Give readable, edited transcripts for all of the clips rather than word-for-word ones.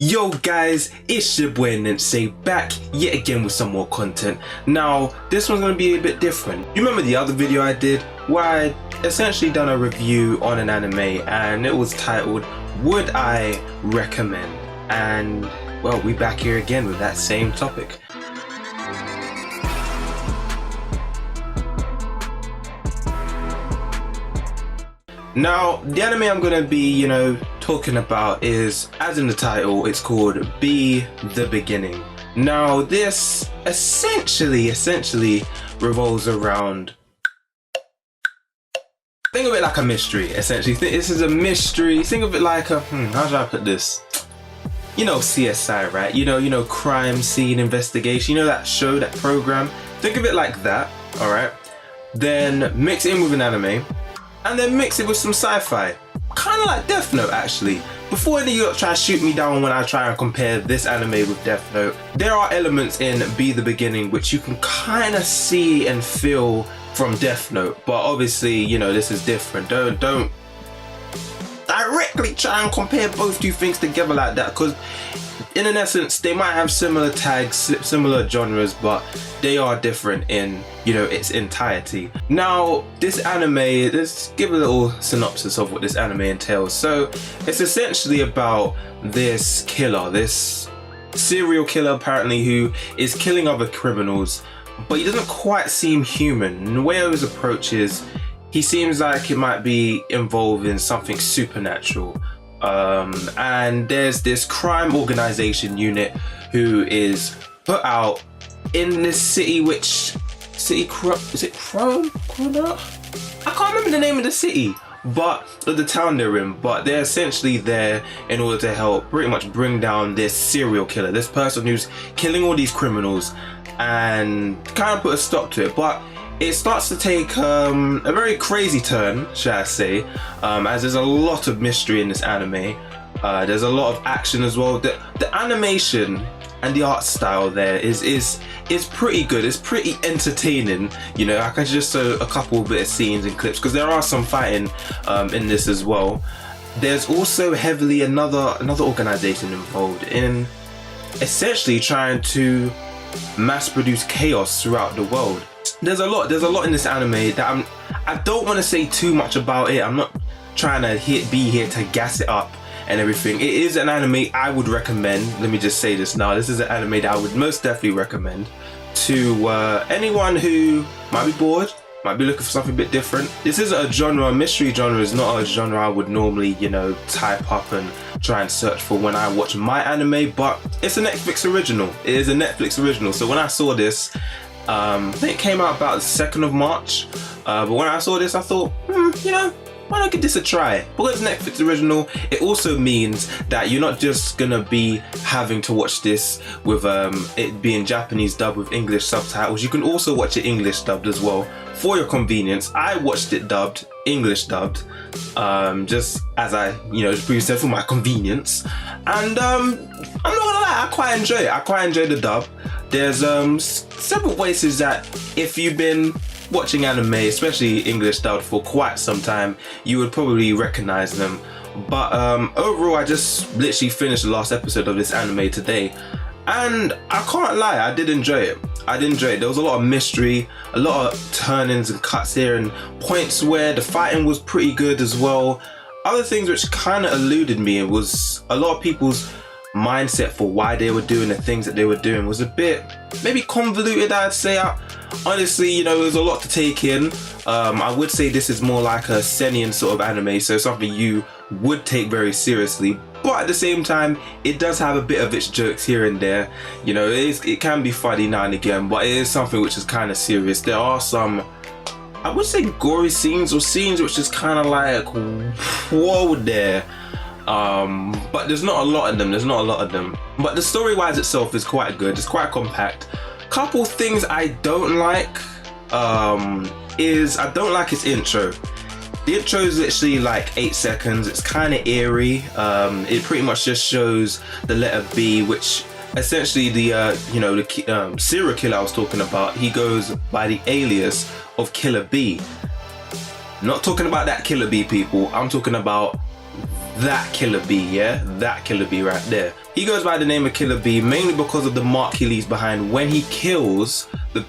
Yo guys, it's your boy Nensei back yet again with some more content. Now, this one's going to be a bit different. You remember the other video I did where I essentially done a review on an anime and it was titled, Would I Recommend? And well, we back here again with that same topic. Now, the anime I'm going to be, talking about is, as in the title, it's called Be the Beginning. Now, this essentially revolves around, think of it like a mystery, essentially. This is a mystery. Think of it like a, how should I put this? You know CSI, right? You know crime scene investigation, that show, that program. Think of it like that, alright? Then mix it in with an anime. And then mix it with some sci-fi. Kind of like Death Note, actually. Before any of you try to shoot me down when I try and compare this anime with Death Note, there are elements in Be the Beginning which you can kind of see and feel from Death Note. But obviously, this is different. Don't directly try and compare both two things together like that, because in an essence, they might have similar tags, similar genres, but they are different in, its entirety. Now, this anime, let's give a little synopsis of what this anime entails. So, it's essentially about this killer, this serial killer apparently, who is killing other criminals, but he doesn't quite seem human. And the way his approach is, he seems like it might be involved in something supernatural. And there's this crime organization unit who is put out in this city, is it Chrome? I can't remember the name of the city, but the town they're in, but they're essentially there in order to help pretty much bring down this serial killer, this person who's killing all these criminals, and kind of put a stop to it. But it starts to take a very crazy turn, shall I say, as there's a lot of mystery in this anime. There's a lot of action as well. The animation and the art style there is pretty good. It's pretty entertaining. I can just show a couple of bit of scenes and clips because there are some fighting in this as well. There's also heavily another organization involved in essentially trying to mass produce chaos throughout the world. There's a lot in this anime that I don't want to say too much about it. I'm not trying to be here to gas it up and everything. It is an anime I would recommend. Let me just say this now. This is an anime that I would most definitely recommend to anyone who might be bored, might be looking for something a bit different. This is a genre, mystery genre is not a genre I would normally, type up and try and search for when I watch my anime, but it's a Netflix original. It is a Netflix original. So when I saw this, I think it came out about the 2nd of March, but when I saw this I thought, why not give this a try? Because it's Netflix original, it also means that you're not just gonna be having to watch this with it being Japanese dubbed with English subtitles. You can also watch it English dubbed as well for your convenience. I watched it dubbed, English dubbed, just as I, just previously said, for my convenience. And I'm not gonna lie, I quite enjoy it. I quite enjoy the dub. There's several places that if you've been watching anime, especially English dubbed, for quite some time, you would probably recognize them. But overall, I just literally finished the last episode of this anime today, and I can't lie, I did enjoy it. There was a lot of mystery, a lot of turn-ins and cuts here, and points where the fighting was pretty good as well. Other things which kind of eluded me, it was a lot of people's mindset for why they were doing the things that they were doing was a bit maybe convoluted, I'd say. Honestly, there's a lot to take in. I would say this is more like a seinen sort of anime, so something you would take very seriously, but at the same time it does have a bit of its jokes here and there. It can be funny now and again, but it is something which is kind of serious. There are some, I would say, gory scenes, or scenes which is kind of like, whoa there. But there's not a lot of them. But the story wise itself is quite good. It's quite compact. Couple things I don't like is I don't like its intro. The intro is literally like 8 seconds. It's kind of eerie. It pretty much just shows the letter B, which essentially the serial killer I was talking about, he goes by the alias of Killer B. Not talking about that Killer B, people. I'm talking about that Killer B, yeah? That Killer B right there. He goes by the name of Killer B mainly because of the mark he leaves behind when he kills the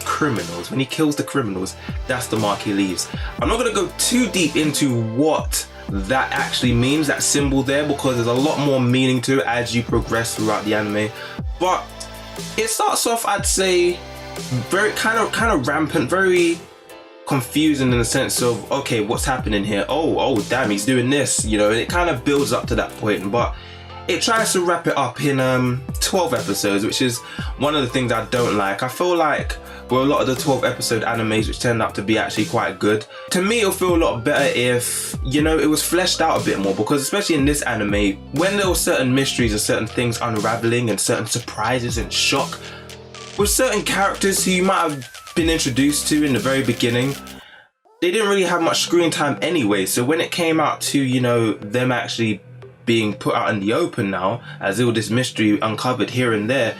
criminals. When he kills the criminals, that's the mark he leaves. I'm not gonna go too deep into what that actually means, that symbol there, because there's a lot more meaning to it as you progress throughout the anime. But it starts off, I'd say, very kind of rampant, very confusing in the sense of, okay, what's happening here? Oh damn, he's doing this, you know. It kind of builds up to that point, but it tries to wrap it up in 12 episodes, which is one of the things I don't like. I feel like with a lot of the 12 episode animes, which tend out to be actually quite good, to me it'll feel a lot better if, you know, it was fleshed out a bit more, because especially in this anime, when there were certain mysteries and certain things unraveling and certain surprises and shock with certain characters who you might have been introduced to in the very beginning, they didn't really have much screen time anyway. So when it came out to, you know, them actually being put out in the open now, as all this mystery uncovered here and there,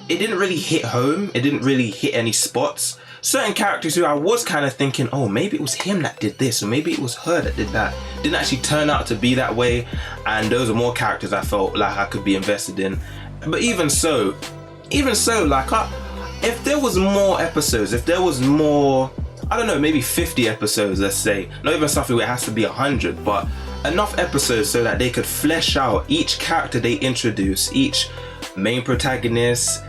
it didn't really hit home. It didn't really hit any spots. Certain characters who I was kind of thinking, oh, maybe it was him that did this, or maybe it was her that did that, didn't actually turn out to be that way. And those are more characters I felt like I could be invested in. But even so, like, if there was more episodes, if there was more, I don't know, maybe 50 episodes, let's say, not even something where it has to be 100, but enough episodes so that they could flesh out each character they introduce, each main protagonist,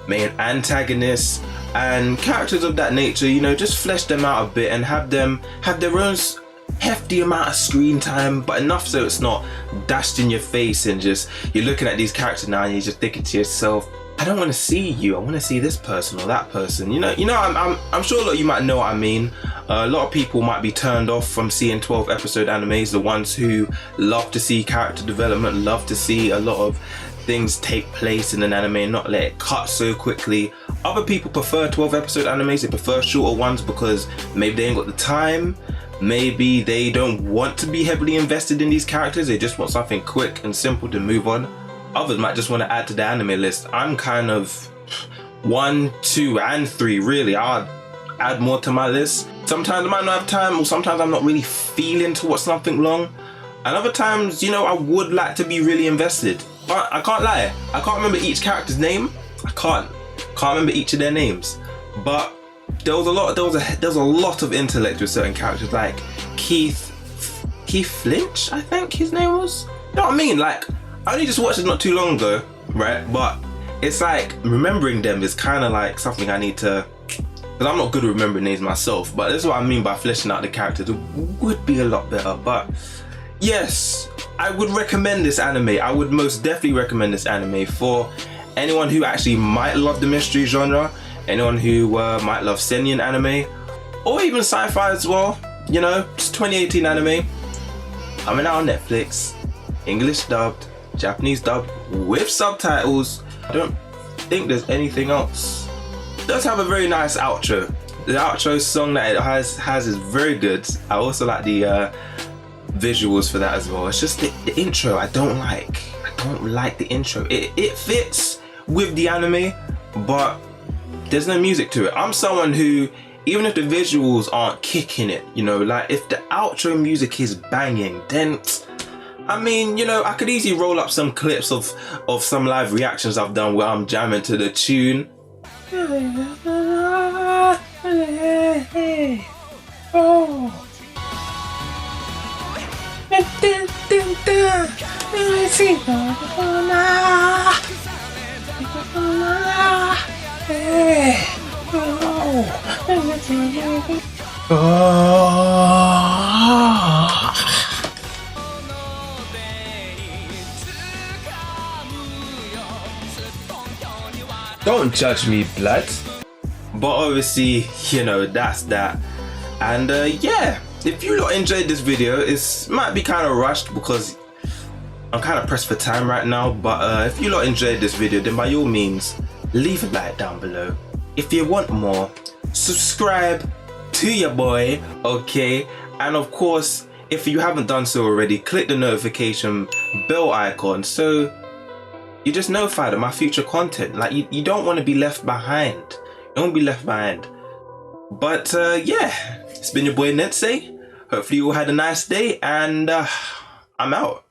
main antagonist, and characters of that nature, you know, just flesh them out a bit and have them have their own hefty amount of screen time, but enough so it's not dashed in your face and just you're looking at these characters now and you're just thinking to yourself, I don't want to see you, I want to see this person or that person. You know, I'm sure a lot of you might know what I mean. A lot of people might be turned off from seeing 12 episode animes, the ones who love to see character development, love to see a lot of things take place in an anime and not let it cut so quickly. Other people prefer 12 episode animes, they prefer shorter ones because maybe they ain't got the time, maybe they don't want to be heavily invested in these characters, they just want something quick and simple to move on. Others might just want to add to the anime list. I'm kind of 1, 2, and 3 really. I'll add more to my list. Sometimes I might not have time, or sometimes I'm not really feeling to watch something long. And other times, you know, I would like to be really invested. But I can't lie, I can't remember each character's name. I can't remember each of their names. But there was a lot of intellect with certain characters, like Keith Flinch, I think his name was. You know what I mean? Like, I only just watched it not too long ago, right? But it's like remembering them is kind of like something I need to, because I'm not good at remembering names myself, but that's what I mean by fleshing out the characters. It would be a lot better. But yes, I would recommend this anime. I would most definitely recommend this anime for anyone who actually might love the mystery genre, anyone who might love seinen anime, or even sci-fi as well. You know, it's 2018 anime. Coming out on Netflix, English dubbed, Japanese dubbed with subtitles. I don't think there's anything else. It does have a very nice outro. The outro song that it has is very good. I also like the visuals for that as well. It's just the intro I don't like. I don't like the intro. It fits with the anime, but there's no music to it. I'm someone who, even if the visuals aren't kicking it, you know, like if the outro music is banging, then I mean, you know, I could easily roll up some clips of some live reactions I've done where I'm jamming to the tune. Don't judge me, blood. But obviously, you know, that's that. And yeah, if you lot enjoyed this video, it might be kind of rushed because I'm kind of pressed for time right now. But if you lot enjoyed this video, then by all means, leave a like down below. If you want more, subscribe to your boy, okay? And of course, if you haven't done so already, click the notification bell icon so you're just notified of my future content. Like, you don't want to be left behind. You don't want to be left behind. But yeah, it's been your boy Nensei. Hopefully you all had a nice day, and I'm out.